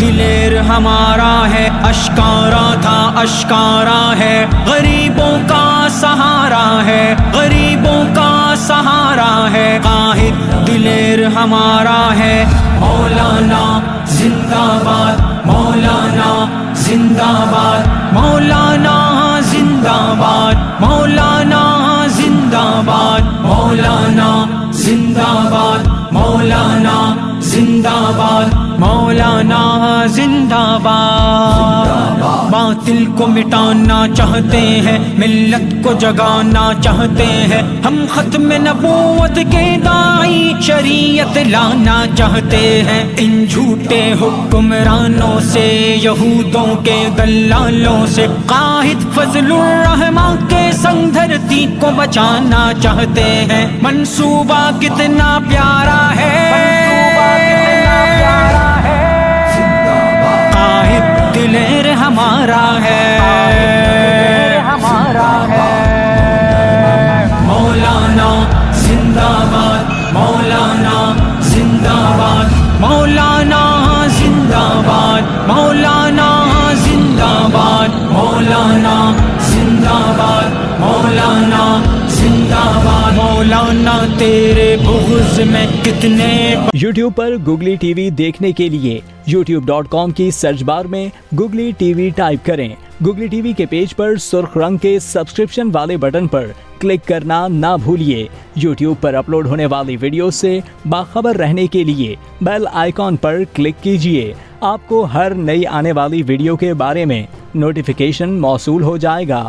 دلیر ہمارا ہے، اشکارا تھا اشکارا ہے، غریبوں کا سہارا ہے، غریبوں کا سہارا ہے، قائد دلیر ہمارا ہے، مولانا زندہ باد، مولانا زندہ باد، مولانا زندہ باد، مولانا زندہ باد، مولانا زندہ باد، مولانا زندہ باد، مولانا زندہ باد۔ باطل کو مٹانا چاہتے ہیں، ملت کو جگانا چاہتے ہیں، ہم ختم نبوت کے داعی شریعت لانا چاہتے ہیں، ان جھوٹے حکمرانوں سے، یہودوں کے دلالوں سے، قائد فضل الرحمن کے سنگ دھرتی کو بچانا چاہتے ہیں۔ منصوبہ کتنا پیارا ہے، قائد دلیر ہمارا ہے، مولانا زندہ باد، مولانا زندہ باد، مولانا زندہ باد، مولانا زندہ باد، مولانا زندہ باد، مولانا زندہ باد، مولانا تیرے بغض میں کتنے۔ یوٹیوب پر گوگلی ٹی وی دیکھنے کے لیے youtube.com کی سرچ بار میں گوگلی ٹی وی ٹائپ کریں۔ گوگلی ٹی وی کے پیج پر سرخ رنگ کے سبسکرپشن والے بٹن پر کلک کرنا نہ بھولیے۔ یوٹیوب پر اپلوڈ ہونے والی ویڈیو سے باخبر رہنے کے لیے بیل آئیکن پر کلک کیجیے۔ آپ کو ہر نئی آنے والی ویڈیو کے بارے میں نوٹیفیکیشن موصول ہو جائے گا۔